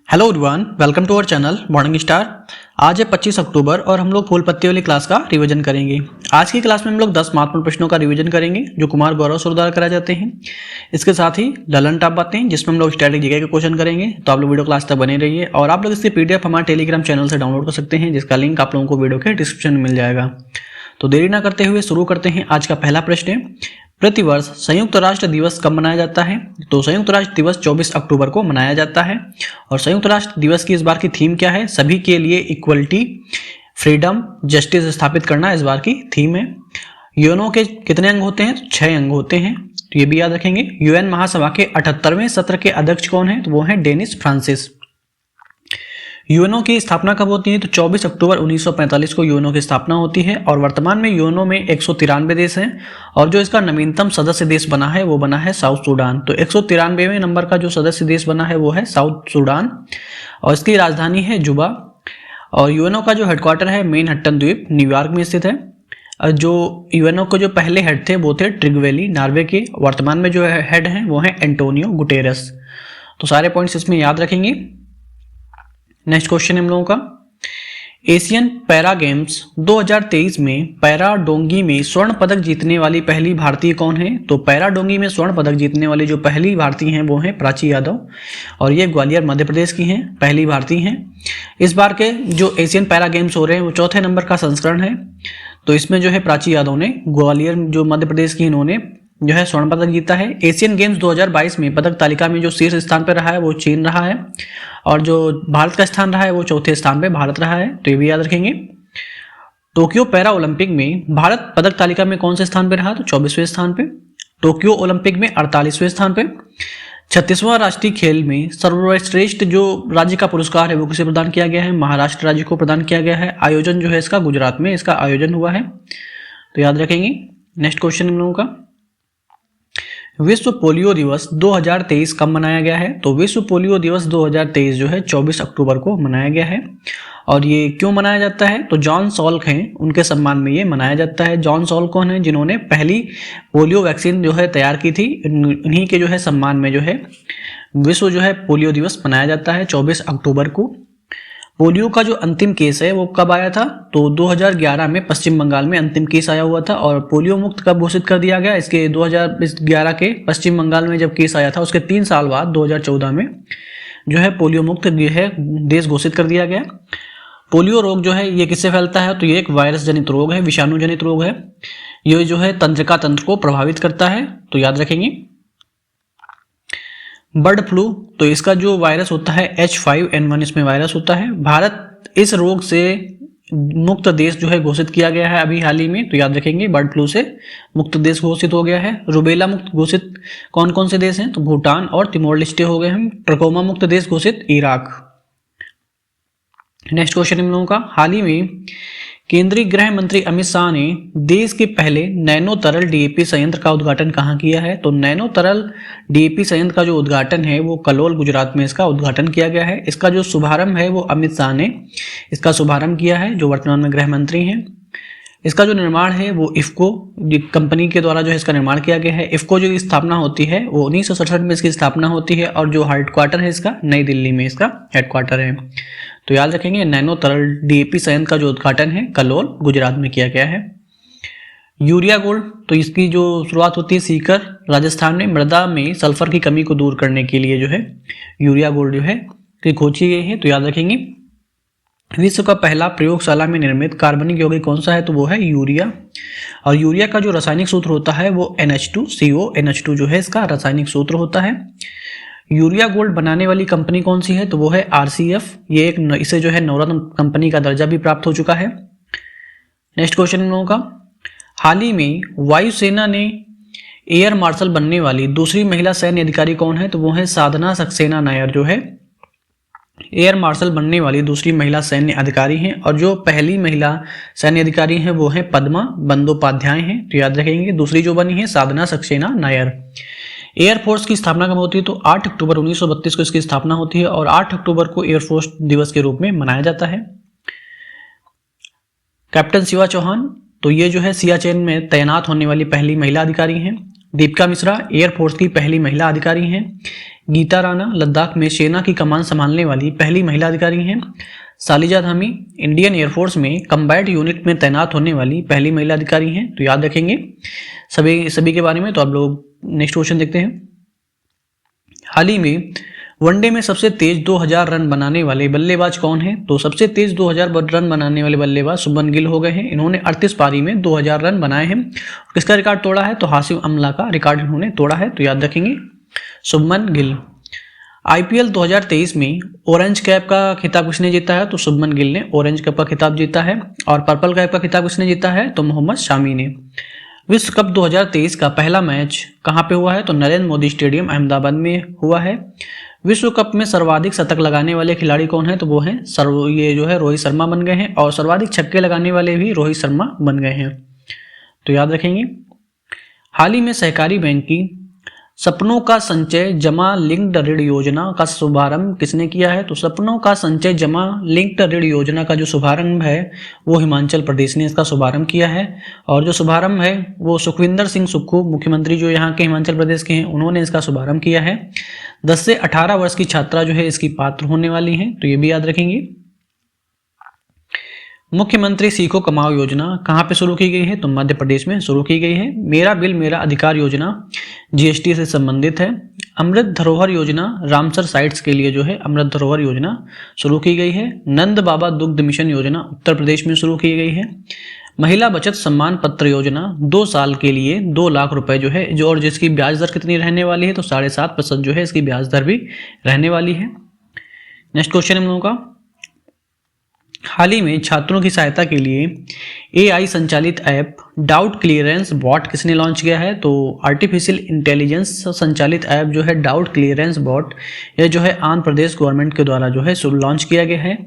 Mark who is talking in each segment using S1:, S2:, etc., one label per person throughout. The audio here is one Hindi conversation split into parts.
S1: Hello everyone, welcome to our channel morning star. आज है 25 अक्टूबर और हम लोग फूल पत्ती वाली क्लास का रिवीजन करेंगे। आज की क्लास में हम लोग 10 महत्वपूर्ण प्रश्नों का रिवीजन करेंगे जो कुमार गौरव सर द्वारा कराए जाते हैं। इसके साथ ही ललन टॉप बातें हैं जिसमें हम लोग स्टैटिक जीके के क्वेश्चन करेंगे। तो आप लोग वीडियो क्लास तक बने रहिए और आप लोग इसकी पीडीएफ हमारे टेलीग्राम चैनल से डाउनलोड कर सकते हैं, जिसका लिंक आप लोगों को वीडियो के डिस्क्रिप्शन में मिल जाएगा। तो देरी ना करते हुए शुरू करते हैं। आज का पहला प्रश्न है, प्रतिवर्ष संयुक्त राष्ट्र दिवस कब मनाया जाता है? तो संयुक्त राष्ट्र दिवस 24 अक्टूबर को मनाया जाता है। और संयुक्त राष्ट्र दिवस की इस बार की थीम क्या है? सभी के लिए इक्वलिटी, फ्रीडम, जस्टिस स्थापित करना इस बार की थीम है। यूएनओ के कितने अंग होते हैं? तो 6 अंग होते हैं, तो ये भी याद रखेंगे। यूएन महासभा के 78वें सत्र के अध्यक्ष कौन है? तो वो है डेनिस फ्रांसिस। यूएनओ की स्थापना कब होती है? तो 24 अक्टूबर 1945 को यूएनओ की स्थापना होती है। और वर्तमान में यूएनओ में 193 देश हैं और जो इसका नवीनतम सदस्य देश बना है वो बना है साउथ सूडान। तो 193वें नंबर का जो सदस्य देश बना है वो है साउथ सूडान और इसकी राजधानी है जुबा। और यूएनओ का जो हेडक्वार्टर है मैनहट्टन द्वीप न्यूयॉर्क में स्थित है। जो यूएनओ के जो पहले हेड थे वो थे ट्रिगवेली नॉर्वे के। वर्तमान में जो हेड हैं वो है एंटोनियो गुटेरस। तो सारे पॉइंट्स इसमें याद रखेंगे। नेक्स्ट क्वेश्चन है हम लोगों का, एशियन पैरा गेम्स 2023 में पैरा डोंगी में स्वर्ण पदक जीतने वाली पहली भारतीय कौन है? तो पैरा डोंगी में स्वर्ण पदक जीतने वाली जो पहली भारतीय हैं वो हैं प्राची यादव और ये ग्वालियर मध्य प्रदेश की हैं, पहली भारतीय हैं। इस बार के जो एशियन पैरा गेम्स हो रहे हैं वो चौथे नंबर का संस्करण है। तो इसमें जो है प्राची यादव ने ग्वालियर जो मध्य प्रदेश की इन्होंने जो है स्वर्ण पदक जीता है। एशियन गेम्स 2022 में पदक तालिका में जो शीर्ष स्थान पर रहा है वो चीन रहा है और जो भारत का स्थान रहा है वो चौथे स्थान पे भारत रहा है, तो ये भी याद रखेंगे। टोक्यो पैरा ओलंपिक में भारत पदक तालिका में कौन से स्थान पे रहा? तो 24वें स्थान पे। टोक्यो ओलंपिक में 48वें स्थान पे। 36वां राष्ट्रीय खेल में सर्वश्रेष्ठ जो राज्य का पुरस्कार है वो किसे प्रदान किया गया है? महाराष्ट्र राज्य को प्रदान किया गया है। आयोजन जो है इसका गुजरात में इसका आयोजन हुआ है, तो याद रखेंगे। नेक्स्ट क्वेश्चन हम लोगों का, विश्व पोलियो दिवस 2023 कब मनाया गया है? तो विश्व पोलियो दिवस 2023 जो है 24 अक्टूबर को मनाया गया है। और ये क्यों मनाया जाता है? तो जॉन सॉल्क हैं, उनके सम्मान में ये मनाया जाता है। जॉन सॉल्क कौन है? जिन्होंने पहली पोलियो वैक्सीन जो है तैयार की थी। उन्हीं के जो है सम्मान में जो है विश्व जो है पोलियो दिवस मनाया जाता है 24 अक्टूबर को। पोलियो का जो अंतिम केस है वो कब आया था? तो 2011 में पश्चिम बंगाल में अंतिम केस आया हुआ था। और पोलियो मुक्त कब घोषित कर दिया गया? इसके 2011 के पश्चिम बंगाल में जब केस आया था उसके 3 साल बाद 2014 में जो है पोलियो मुक्त है देश घोषित कर दिया गया। पोलियो रोग जो है ये किससे फैलता है? तो ये एक वायरस जनित रोग है, विषाणु जनित रोग है। ये जो है तंत्रिका तंत्र को प्रभावित करता है, तो याद रखेंगे। बर्ड फ्लू, तो इसका जो वायरस होता है H5N1 इसमें वायरस होता है। भारत इस रोग से मुक्त देश जो है घोषित किया गया है अभी हाल ही में, तो याद रखेंगे बर्ड फ्लू से मुक्त देश घोषित हो गया है। रुबेला मुक्त घोषित कौन कौन से देश हैं? तो भूटान और तिमोर लेस्टे हो गए हैं। ट्रकोमा मुक्त देश घोषित इराक। नेक्स्ट क्वेश्चन हम लोगों का, हाल ही में केंद्रीय गृह मंत्री अमित शाह ने देश के पहले नैनो तरल डीएपी संयंत्र का उद्घाटन कहाँ किया है? तो नैनो तरल डीएपी संयंत्र का जो उद्घाटन है वो कलोल गुजरात में इसका उद्घाटन किया गया है। इसका जो शुभारंभ है वो अमित शाह ने इसका शुभारंभ किया है, जो वर्तमान में गृह मंत्री हैं। इसका जो निर्माण है वो इफ्को कंपनी के द्वारा जो है इसका निर्माण किया गया है। इफ्को जो स्थापना होती है वो 1967 में इसकी स्थापना होती है और जो हेडक्वार्टर है इसका नई दिल्ली में इसका हेडक्वार्टर है, तो याद रखेंगे। नैनो तरल डीएपी संयंत्र का जो उद्घाटन है कलोल गुजरात में किया गया है। यूरिया गोल्ड, तो इसकी जो शुरुआत होती है सीकर राजस्थान में। मृदा में सल्फर की कमी को दूर करने के लिए जो है यूरिया गोल्ड जो है की खोज की गई है, तो याद रखेंगे। विश्व का पहला प्रयोगशाला में निर्मित कार्बनिक यौगिक कौन सा है? तो वो है यूरिया। और यूरिया का जो रासायनिक सूत्र होता है वो NH2CO NH2 जो है इसका रासायनिक सूत्र होता है। यूरिया गोल्ड बनाने वाली कंपनी कौन सी है? तो वो है RCF। ये एक इसे जो है नवरत्न कंपनी का दर्जा भी प्राप्त हो चुका है। नेक्स्ट क्वेश्चन इन लोगों का, हाल ही में वायुसेना ने एयर मार्शल बनने वाली दूसरी महिला सैन्य अधिकारी कौन है? तो वो है साधना सक्सेना नायर जो है एयर मार्शल बनने वाली दूसरी महिला सैन्य अधिकारी हैं। और जो पहली महिला सैन्य अधिकारी हैं वो है पद्मा बंदोपाध्याय हैं, तो याद रखेंगे। दूसरी जो बनी है साधना सक्सेना नायर। एयरफोर्स की स्थापना कब होती है? तो 8 अक्टूबर 1932 को इसकी स्थापना होती है और 8 अक्टूबर को एयरफोर्स दिवस के रूप में मनाया जाता है। कैप्टन शिवा चौहान, तो ये जो है सियाचेन में तैनात होने वाली पहली महिला अधिकारी हैं। दीपिका मिश्रा एयरफोर्स की पहली महिला अधिकारी हैं। गीता राणा लद्दाख में सेना की कमान संभालने वाली पहली महिला अधिकारी हैं। सालिजा धामी इंडियन एयरफोर्स में कम्बैट यूनिट में तैनात होने वाली पहली महिला अधिकारी हैं। तो याद रखेंगे सभी के बारे में। तो आप लोग नेक्स्ट क्वेश्चन देखते हैं। हाल ही में वनडे में सबसे तेज 2000 रन बनाने वाले बल्लेबाज कौन हैं? तो सबसे तेज 2000 रन बनाने वाले बल्लेबाज शुभमन गिल हो गए हैं। इन्होंने 38 पारी में 2000 रन बनाए हैं। किसका रिकॉर्ड तोड़ा है? तो हाशिम अमला का रिकॉर्ड इन्होंने तोड़ा है। तो याद रखेंगे शुभमन गिल। आईपीएल 2023 में ऑरेंज कैप का खिताब किसने जीता है? तो शुभमन गिल ने ऑरेंज कैप का खिताब जीता है। और पर्पल कैप का खिताब किसने जीता है? तो मोहम्मद शामी ने। विश्व कप 2023 का पहला मैच कहाँ पे हुआ है? तो नरेंद्र मोदी स्टेडियम अहमदाबाद में हुआ है। विश्व कप में सर्वाधिक शतक लगाने वाले खिलाड़ी कौन है? तो वो हैं ये जो है रोहित शर्मा बन गए हैं। और सर्वाधिक छक्के लगाने वाले भी रोहित शर्मा बन गए हैं। तो याद रखेंगे। हाल ही में सहकारी बैंक की सपनों का संचय जमा लिंक्ड ऋण योजना का शुभारंभ किसने किया है? तो सपनों का संचय जमा लिंक्ड ऋण योजना का जो शुभारंभ है वो हिमाचल प्रदेश ने इसका शुभारंभ किया है। और जो शुभारंभ है वो सुखविंदर सिंह सुक्खू मुख्यमंत्री जो यहाँ के हिमाचल प्रदेश के हैं उन्होंने इसका शुभारंभ किया है। 10 से 18 वर्ष की छात्रा जो है इसकी पात्र होने वाली हैं। तो ये भी याद रखेंगे। मुख्यमंत्री सीखो कमाओ योजना कहाँ पे शुरू की गई है? तो मध्य प्रदेश में शुरू की गई है। मेरा बिल मेरा अधिकार योजना जीएसटी से संबंधित है। अमृत धरोहर योजना रामसर साइट्स के लिए जो है अमृत धरोहर योजना शुरू की गई है। नंद बाबा दुग्ध मिशन योजना उत्तर प्रदेश में शुरू की गई है। महिला बचत सम्मान पत्र योजना 2 साल के लिए 2 लाख रुपए जो है और जिसकी ब्याज दर कितनी रहने वाली है? तो 7.5% जो है इसकी ब्याज दर भी रहने वाली है। नेक्स्ट क्वेश्चन हम लोगों का। हाल ही में छात्रों की सहायता के लिए एआई संचालित ऐप डाउट क्लियरेंस बॉट किसने लॉन्च किया है? तो आर्टिफिशियल इंटेलिजेंस संचालित ऐप जो है डाउट क्लियरेंस बॉट यह जो है आंध्र प्रदेश गवर्नमेंट के द्वारा जो है लॉन्च किया गया है।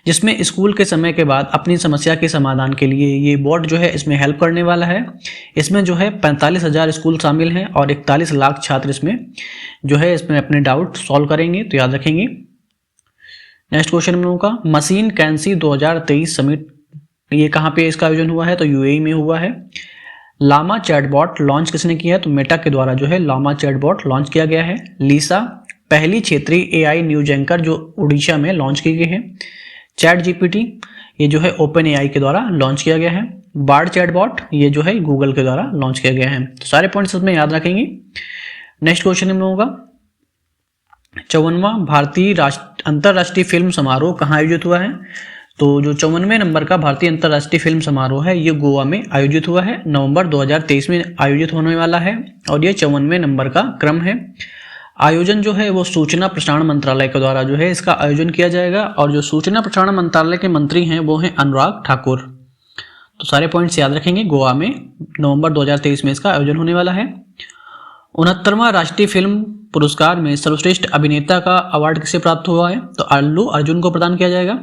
S1: जिसमें स्कूल के समय के बाद अपनी समस्या के समाधान के लिए ये बॉट जो है इसमें हेल्प करने वाला है। इसमें जो है 45,000 स्कूल शामिल हैं और 41 लाख छात्र इसमें जो है इसमें अपने डाउट सॉल्व करेंगे। तो याद रखेंगे। नेक्स्ट क्वेश्चन हम लोगों का। मशीन कैंसी 2023 समिट ये कहाँ पे इसका आयोजन हुआ है? तो यूएई में हुआ है। लामा चैटबॉट लॉन्च किसने किया है? तो मेटा के द्वारा जो है लामा चैटबॉट लॉन्च किया गया है। लीसा पहली क्षेत्रीय एआई न्यूज एंकर जो उड़ीसा में लॉन्च की गई है। चैट जीपीटी ये जो है ओपन एआई के द्वारा लॉन्च किया गया है। बार्ड चैटबॉट ये जो है गूगल के द्वारा लॉन्च किया गया है। तो सारे पॉइंट्स इसमें याद रखेंगे। नेक्स्ट क्वेश्चन हम लोगों का। 54वां भारतीय अंतर्राष्ट्रीय फिल्म समारोह कहाँ आयोजित हुआ है? तो जो 54वें नंबर का भारतीय अंतर्राष्ट्रीय फिल्म समारोह है ये गोवा में आयोजित हुआ है। नवंबर 2023 में आयोजित होने वाला है और ये 54वें नंबर का क्रम है। आयोजन जो है वो सूचना प्रसारण मंत्रालय के द्वारा जो है इसका आयोजन किया जाएगा। और जो सूचना प्रसारण मंत्रालय के मंत्री हैं वो हैं अनुराग ठाकुर। तो सारे पॉइंट्स याद रखेंगे। गोवा में नवंबर 2023 में इसका आयोजन होने वाला है। 69वां राष्ट्रीय फिल्म पुरस्कार में सर्वश्रेष्ठ अभिनेता का अवार्ड किसे प्राप्त हुआ है? तो अल्लू अर्जुन को प्रदान किया जाएगा।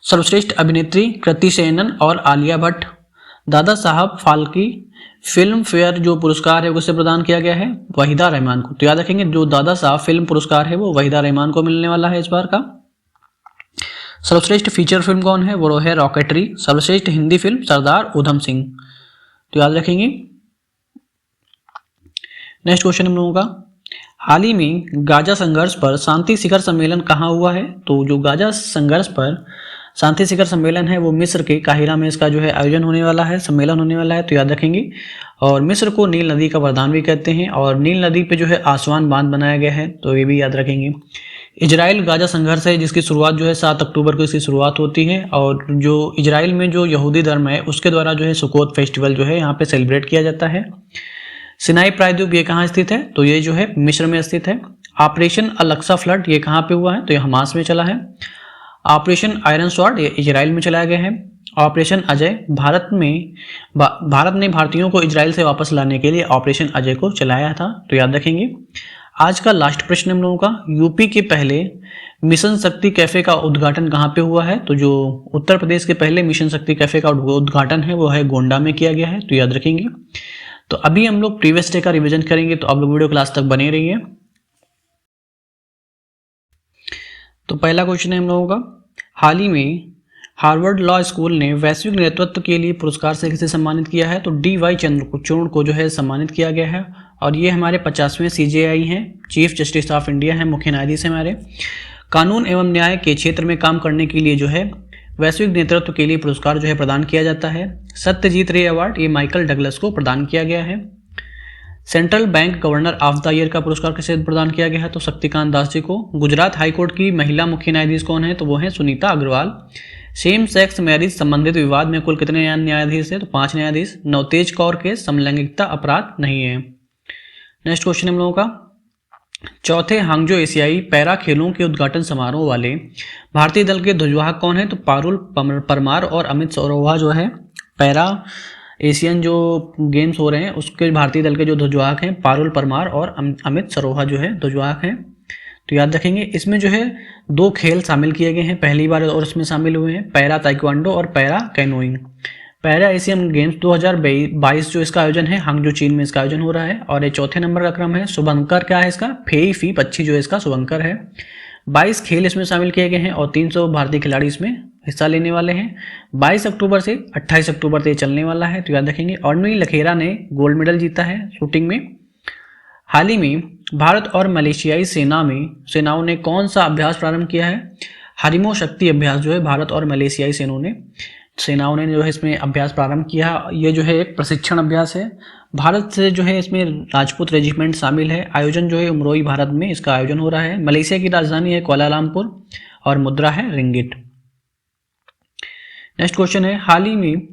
S1: सर्वश्रेष्ठ अभिनेत्री कृति सेनन और आलिया भट्ट। दादा साहब फाल्के फिल्म फेयर जो पुरस्कार है उसे प्रदान किया गया है वहीदा रहमान को। तो याद रखेंगे जो दादा साहब फिल्म पुरस्कार है वो वहीदा रहमान को मिलने वाला है इस बार का। सर्वश्रेष्ठ फीचर फिल्म कौन है? वो है रॉकेटरी। सर्वश्रेष्ठ हिंदी फिल्म सरदार उधम सिंह। तो याद रखेंगे। नेक्स्ट क्वेश्चन हम लोगों का। हाल ही में गाजा संघर्ष पर शांति शिखर सम्मेलन कहाँ हुआ है? तो जो गाजा संघर्ष पर शांति शिखर सम्मेलन है वो मिस्र के काहिरा में इसका जो है आयोजन होने वाला है, सम्मेलन होने वाला है। तो याद रखेंगे। और मिस्र को नील नदी का वरदान भी कहते हैं और नील नदी पे जो है आसवान बांध बनाया गया है। तो ये भी याद रखेंगे। इजराइल गाजा संघर्ष है जिसकी शुरुआत जो है 7 अक्टूबर को इसकी शुरुआत होती है। और जो इजराइल में जो यहूदी धर्म है उसके द्वारा जो है सुकोत फेस्टिवल जो है यहाँ पे सेलिब्रेट किया जाता है। सिनाई प्रायद्वीप ये कहाँ स्थित है? तो ये जो है मिस्र में स्थित है। ऑपरेशन अल-अक्सा फ्लड ये कहाँ पे हुआ है? तो ये हमास में चला है। ऑपरेशन आयरन स्वॉर्ड ये इजराइल में चलाया गया है। ऑपरेशन अजय भारत ने भारतीयों को इजराइल से वापस लाने के लिए ऑपरेशन अजय को चलाया था। तो याद रखेंगे। आज का लास्ट प्रश्न हम लोगों का। यूपी के पहले मिशन शक्ति कैफे का उद्घाटन कहाँ पे हुआ है? तो जो उत्तर प्रदेश के पहले मिशन शक्ति कैफे का उद्घाटन है वो है गोंडा में किया गया है। तो याद रखेंगे। तो अभी हम लोग प्रीवियस डे का रिवीजन करेंगे तो आप लोग वीडियो क्लास तक बने रहिए। तो पहला क्वेश्चन है हम लोगों का। हाल ही में हार्वर्ड लॉ स्कूल ने वैश्विक नेतृत्व के लिए पुरस्कार से किसे सम्मानित किया है? तो डी वाई चंद्रचूड़ को जो है सम्मानित किया गया है। और ये हमारे 50वें CJI हैं, चीफ जस्टिस ऑफ इंडिया हैं, मुख्य न्यायाधीश हमारे। कानून एवं न्याय के क्षेत्र में काम करने के लिए जो है वैश्विक नेतृत्व के लिए पुरस्कार जो है प्रदान किया जाता है। सत्यजीत रे अवार्ड ये माइकल डगलस को प्रदान किया गया है। Central bank governor of the year का पुरस्कार किसे प्रदान किया गया है? तो शक्तिकांत दास जी को। गुजरात हाईकोर्ट की महिला मुख्य न्यायाधीश कौन है? तो वो है Sunita Agarwal. Same sex marriage संबंधित विवाद में कुल कितने न्यायाधीश है? तो 5 न्यायाधीश। नवतेज कौर के समलैंगिकता अपराध नहीं है। नेक्स्ट क्वेश्चन हम लोगों का, चौथे हांगजो एशियाई पैरा खेलों के उद्घाटन समारोह वाले भारतीय दल के ध्वजवाहक कौन है? तो पारुल परमार और अमित सरोहा जो है पैरा एशियन जो गेम्स हो रहे हैं उसके भारतीय दल के जो ध्वजवाहक हैं पारुल परमार और अमित सरोहा जो है ध्वजवाहक हैं। तो याद रखेंगे इसमें जो है 2 खेल शामिल किए गए हैं पहली बार और इसमें शामिल हुए हैं पैरा ताइक्वांडो और para canoeing. Para Asian games 2022 जो इसका आयोजन है हांगजो चीन में इसका आयोजन हो रहा है और ये चौथे नंबर का क्रम है। शुभंकर क्या है इसका? फेई फी पच्छी जो इसका शुभंकर है। 22 खेल इसमें शामिल किए गए हैं और 300 भारतीय खिलाड़ी इसमें हिस्सा लेने वाले हैं। 22 अक्टूबर से 28 अक्टूबर तक चलने वाला है। तो याद रखेंगे। अर्जुन लखेरा ने गोल्ड मेडल जीता है शूटिंग में। हाल ही में भारत और मलेशियाई सेनाओं ने कौन सा अभ्यास प्रारंभ किया है? हारिमो शक्ति अभ्यास जो है भारत और मलेशियाई सेनाओं ने जो है इसमें अभ्यास प्रारंभ किया। ये जो है एक प्रशिक्षण अभ्यास है। भारत से जो है इसमें राजपूत रेजिमेंट शामिल है। आयोजन जो है उमरोई भारत में इसका आयोजन हो रहा है। मलेशिया की राजधानी है कुआलालंपुर और मुद्रा है रिंगिट। नेक्स्ट क्वेश्चन है, हाल ही में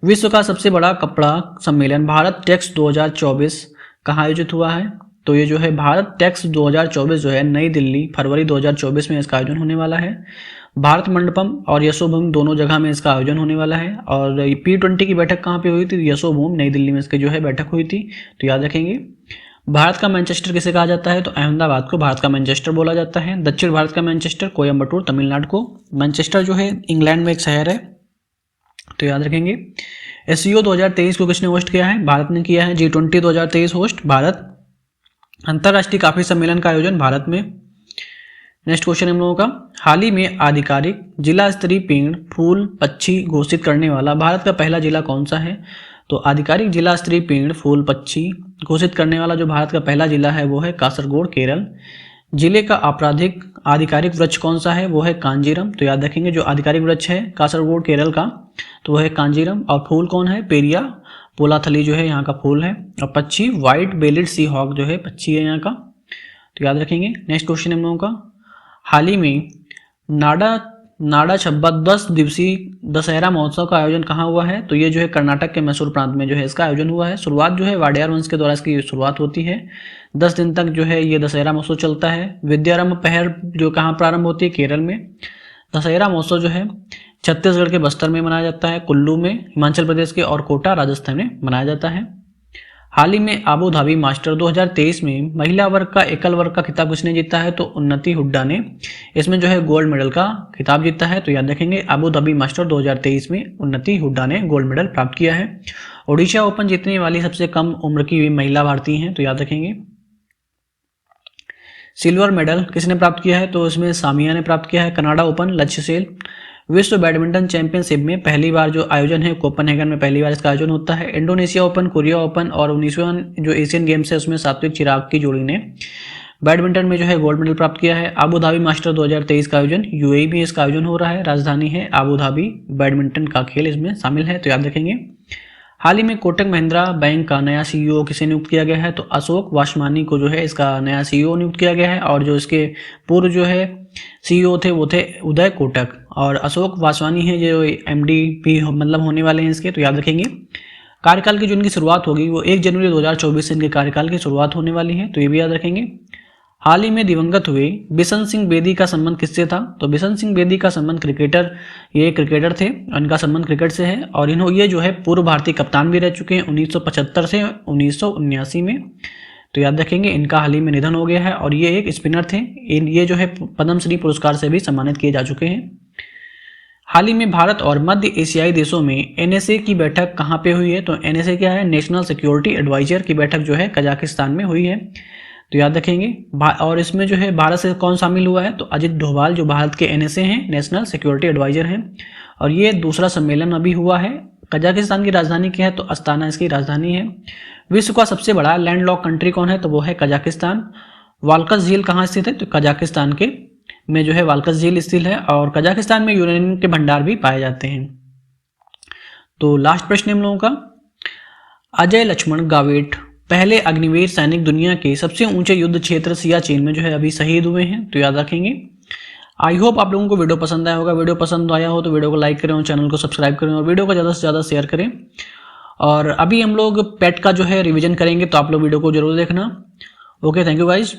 S1: विश्व का सबसे बड़ा कपड़ा सम्मेलन भारत टेक्स 2024 कहाँ आयोजित हुआ है? तो ये जो है भारत टेक्स 2024 जो है नई दिल्ली फरवरी 2024 में इसका आयोजन होने वाला है। भारत मंडपम और यशोभूमि दोनों जगह में इसका आयोजन होने वाला है। और P20 की बैठक कहाँ पे हुई थी? यशोभूमि नई दिल्ली में इसकी जो है बैठक हुई थी। तो याद रखेंगे। भारत का मैनचेस्टर किसे कहा जाता है? तो अहमदाबाद को भारत का मैनचेस्टर बोला जाता है। दक्षिण भारत का मैनचेस्टर कोयम्बटूर तमिलनाडु को। मैनचेस्टर जो है इंग्लैंड में एक शहर है। तो याद रखेंगे। SCO 2023 को किसने होस्ट किया है? भारत ने किया है। G20 2023 host Bharat. अंतर्राष्ट्रीय काफी सम्मेलन का आयोजन भारत में। नेक्स्ट क्वेश्चन हम लोगों का, हाल ही में आधिकारिक जिला स्तरीय पेड़ फूल पक्षी घोषित करने वाला भारत का पहला जिला कौन सा है? तो आधिकारिक जिला स्तरीय पेड़ फूल पक्षी घोषित करने वाला जो भारत का पहला जिला है वो है कासरगोड केरल। जिले का आपराधिक आधिकारिक वृक्ष कौन सा है? वो है कांजीरम। तो याद रखेंगे जो आधिकारिक वृक्ष है कासरगोड केरल का तो वह है कांजीरम। और फूल कौन है? पेरिया पोलाथली जो है यहाँ का फूल है। और पक्षी व्हाइट बेलिड सी हॉक जो है पक्षी है यहाँ का। तो याद रखेंगे। नेक्स्ट क्वेश्चन हम लोगों का, हाल ही में नाडा छब्बा 10 दिवसीय दशहरा महोत्सव का आयोजन कहाँ हुआ है? तो ये जो है कर्नाटक के मैसूर प्रांत में जो है इसका आयोजन हुआ है। शुरुआत जो है वाडियार वंश के द्वारा इसकी शुरुआत होती है। 10 दिन तक जो है ये दशहरा महोत्सव चलता है। विद्यारंभ पहर जो कहाँ प्रारंभ होती है? केरल में। दशहरा महोत्सव जो है छत्तीसगढ़ के बस्तर में मनाया जाता है, कुल्लू में हिमाचल प्रदेश के और कोटा राजस्थान में मनाया जाता है। हाल ही में आबू धाबी मास्टर 2023 में महिला वर्ग का एकल वर्ग का खिताब किसने जीता है? तो उन्नति हुड्डा ने इसमें जो है गोल्ड मेडल का खिताब जीता है। तो याद रखेंगे आबू धाबी मास्टर 2023 में उन्नति हुड्डा ने गोल्ड मेडल प्राप्त किया है। ओडिशा ओपन जीतने वाली सबसे कम उम्र की महिला भारतीय हैं। तो याद रखेंगे। सिल्वर मेडल किसने प्राप्त किया है? तो इसमें सामिया ने प्राप्त किया है। कनाडा ओपन लक्ष्य सेन। विश्व बैडमिंटन चैंपियनशिप में पहली बार जो आयोजन है कोपेनहेगन में पहली बार इसका आयोजन होता है। इंडोनेशिया ओपन, कोरिया ओपन और 19वां जो एशियन गेम्स है उसमें सात्विक चिराग की जोड़ी ने बैडमिंटन में जो है गोल्ड मेडल प्राप्त किया है। आबू धाबी मास्टर 2023 का आयोजन UAE में इसका आयोजन हो रहा है। राजधानी है आबू धाबी। बैडमिंटन का खेल इसमें शामिल है। तो याद रखेंगे। हाल ही में कोटक महिंद्रा बैंक का नया CEO किसे नियुक्त किया गया है? तो अशोक वासवानी को जो है इसका नया CEO नियुक्त किया गया है। और जो इसके पूर्व जो है CEO थे वो थे उदय कोटक और अशोक वासवानी है जो MD भी मतलब होने वाले हैं इसके। तो याद रखेंगे। कार्यकाल की जो इनकी शुरुआत होगी वो 1 जनवरी 2024 से इनके कार्यकाल की शुरुआत होने वाली है। तो ये भी याद रखेंगे। हाल ही में दिवंगत हुए बिशन सिंह बेदी का संबंध किससे था? तो बिशन सिंह बेदी का संबंध ये क्रिकेटर थे। इनका संबंध क्रिकेट से है और ये जो है पूर्व भारतीय कप्तान भी रह चुके हैं 1975 से 1979 में। तो याद रखेंगे इनका हाल ही में निधन हो गया है और ये एक स्पिनर थे। ये जो है पद्मश्री पुरस्कार से भी सम्मानित किए जा चुके हैं। हाल ही में भारत और मध्य एशियाई देशों में NSA की बैठक कहाँ पे हुई है? तो NSA क्या है? नेशनल सिक्योरिटी एडवाइजर की बैठक जो है कजाकिस्तान में हुई है। तो याद रखेंगे। और इसमें जो है भारत से कौन शामिल हुआ है? तो अजित डोभाल जो भारत के NSA हैं नेशनल सिक्योरिटी एडवाइजर हैं। और ये दूसरा सम्मेलन अभी हुआ है कजाकिस्तान की राजधानी क्या है? तो अस्ताना इसकी राजधानी है। विश्व का सबसे बड़ा लैंडलॉक कंट्री कौन है? तो वो है कजाकिस्तान। वाल्कस झील कहाँ स्थित है? तो कजाकिस्तान के में जो है वाल्कस झील स्थित है, और कजाकिस्तान में यूरेनियम के भंडार भी पाए जाते हैं। तो लास्ट प्रश्न हम लोगों का, अजय लक्ष्मण गाविट पहले अग्निवीर सैनिक दुनिया के सबसे ऊंचे युद्ध क्षेत्र सियाचिन में जो है अभी शहीद हुए हैं, तो याद रखेंगे। आई होप आप लोगों को वीडियो पसंद आया होगा। वीडियो पसंद आया हो तो वीडियो को लाइक करें और चैनल को सब्सक्राइब करें और वीडियो को ज़्यादा से ज़्यादा शेयर करें। और अभी हम लोग पेट का जो है रिवीजन करेंगे, तो आप लोग वीडियो को जरूर देखना। Okay, thank you guys.